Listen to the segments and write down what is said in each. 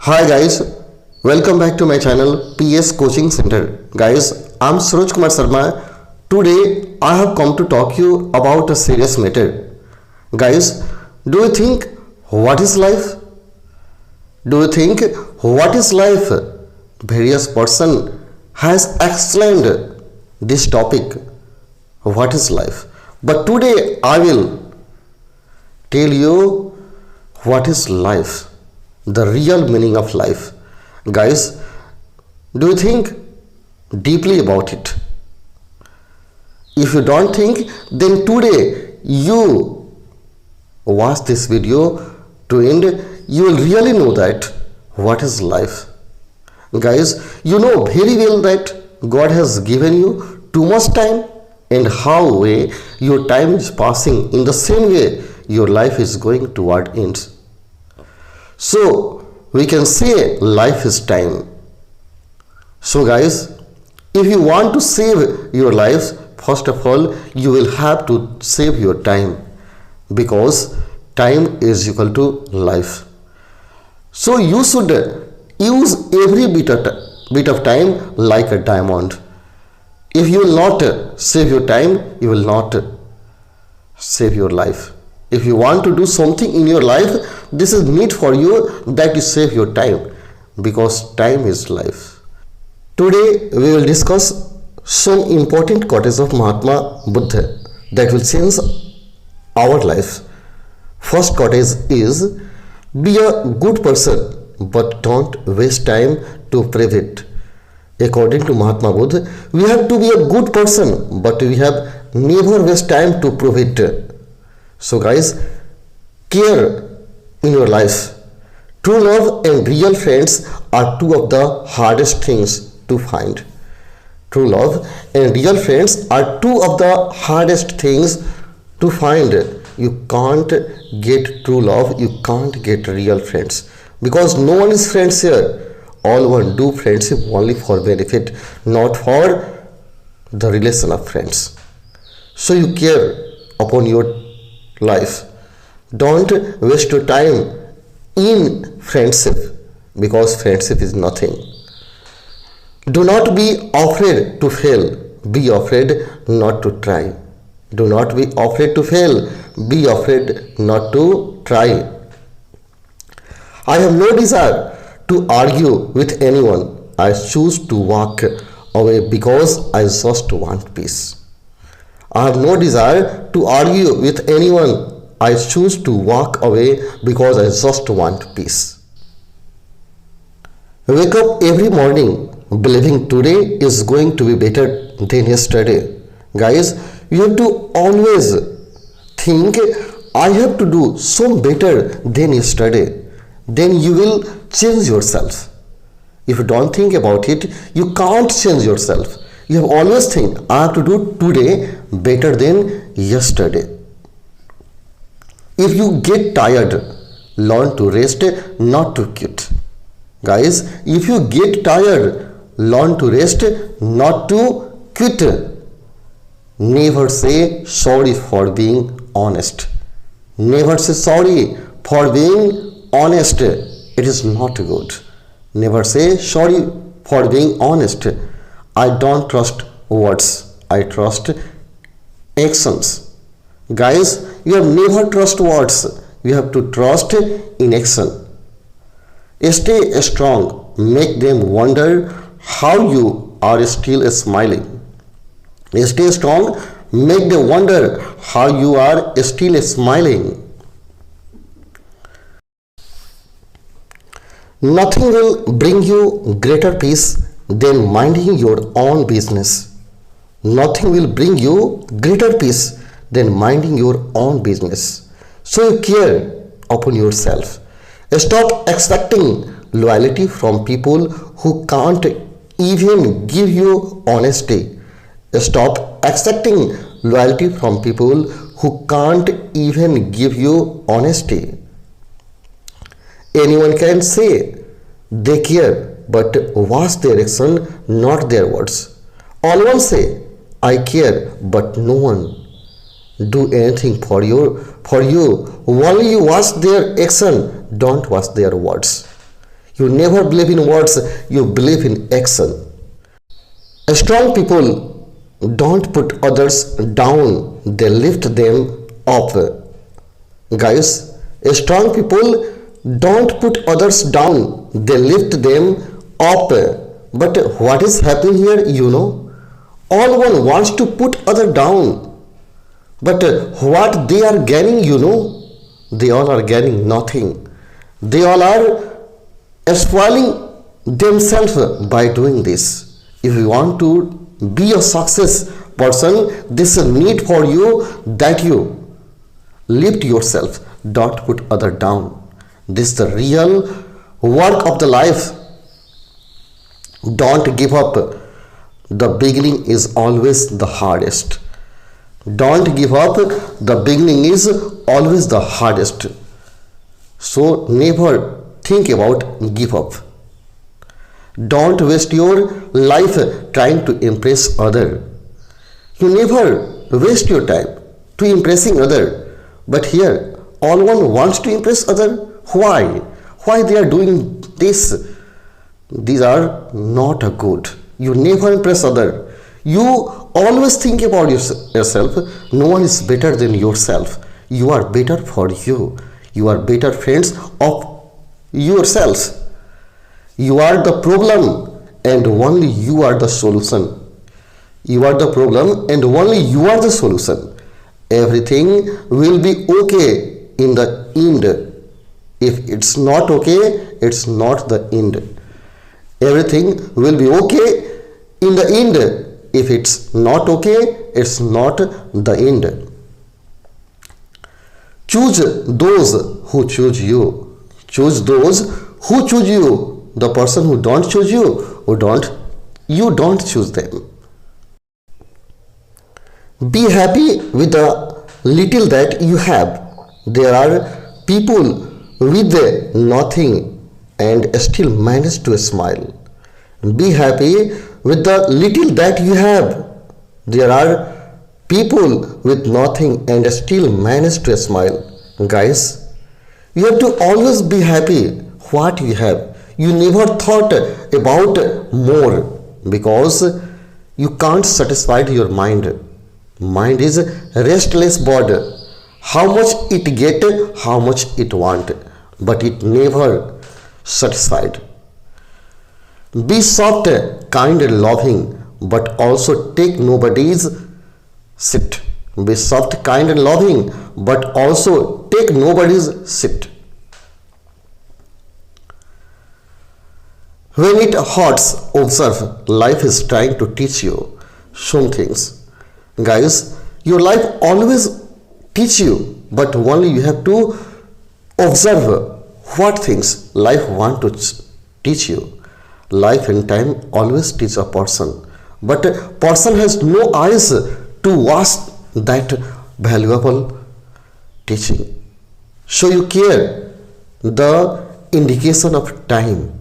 Hi guys, welcome back to my channel PS Coaching Center. Guys, I'm Suraj Kumar Sharma. Today I have come to talk you about a serious matter. Guys, do you think what is life? Do you think what is life? Various person has explained this topic. What is life? But today I will tell you what is life. The real meaning of life. Guys, do you think deeply about it? If you don't think, then today you watch this video to end, you will really know that what is life. Guys, you know very well that God has given you too much time, and how way your time is passing, in the same way your life is going toward ends. So we can say life is time. So guys, if you want to save your life, first of all you will have to save your time, because time is equal to life. So you should use every bit of time like a diamond. If you will not save your time, you will not save your life. If you want to do something in your life, this is need for you that you save your time, because time is life. Today we will discuss some important quotes of Mahatma Buddha that will change our life. First quote is be a good person but don't waste time to prove it. According to Mahatma Buddha, we have to be a good person, but we have never waste time to prove it. So guys, care in your life. True love and real friends are two of the hardest things to find. True love and real friends are two of the hardest things to find. You can't get true love, you can't get real friends, because no one is friends here. All one do friendship only for benefit, not for the relation of friends. So you care upon your life. Don't waste your time in friendship, because friendship is nothing. Do not be afraid to fail, be afraid not to try. Do not be afraid to fail, be afraid not to try. I have no desire to argue with anyone. I choose to walk away because I just want peace. I have no desire to argue with anyone. I choose to walk away because I just want peace. Wake up every morning believing today is going to be better than yesterday. Guys, you have to always think, I have to do so better than yesterday. Then you will change yourself. If you don't think about it, you can't change yourself. You have always think, I have to do today better than yesterday. If you get tired, learn to rest, not to quit. Guys, if you get tired, learn to rest, not to quit. Never say sorry for being honest. Never say sorry for being honest. It is not good. Never say sorry for being honest. I don't trust words, I trust actions. Guys, you have never trust words, you have to trust in action. Stay strong, make them wonder how you are still smiling. Stay strong, make them wonder how you are still smiling. Nothing will bring you greater peace than minding your own business. Nothing will bring you greater peace than minding your own business. So you care upon yourself. Stop expecting loyalty from people who can't even give you honesty. Stop accepting loyalty from people who can't even give you honesty. Anyone can say they care, but watch their action, not their words. All one say, I care, but no one do anything for you. Only you watch their action, don't watch their words. You never believe in words, you believe in action. Strong people don't put others down, they lift them up. Guys, strong people don't put others down, they lift them up. But what is happening here, you know? All one wants to put other down. But what they are gaining, you know? They all are gaining nothing. They all are spoiling themselves by doing this. If you want to be a success person, this is a need for you that you lift yourself, don't put other down. This is the real work of the life. Don't give up. The beginning is always the hardest. Don't give up. The beginning is always the hardest. So never think about give up. Don't waste your life trying to impress other. You never waste your time to impressing other. But here, all one wants to impress other. Why? Why they are doing this? These are not a good. You never impress other. You always think about yourself. No one is better than yourself. You are better for you. You are better friends of yourself. You are the problem and only you are the solution. You are the problem and only you are the solution. Everything will be okay in the end. If it's not okay, it's not the end. Everything will be okay in the end. If it's not okay, it's not the end. Choose those who choose you. Choose those who choose you. The person who don't choose you, you don't choose them. Be happy with the little that you have. There are people with nothing and still manage to smile. Be happy with the little that you have. There are people with nothing and still manage to smile. Guys, you have to always be happy what you have. You never thought about more because you can't satisfy your mind. Mind is a restless bird. How much it get, how much it want, but it never satisfied. Be soft, kind and loving, but also take nobody's seat. Be soft, kind and loving, but also take nobody's seat. When it hurts, observe. Life is trying to teach you some things. Guys, your life always teach you, but only you have to observe what things life want to teach you. Life and time always teach a person, but a person has no eyes to watch that valuable teaching. So you care the indication of time.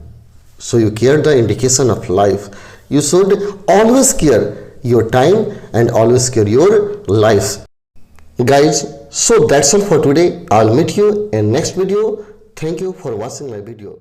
So you care the indication of life. You should always care your time and always care your life. Guys, so that's all for today. I'll meet you in next video. Thank you for watching my video.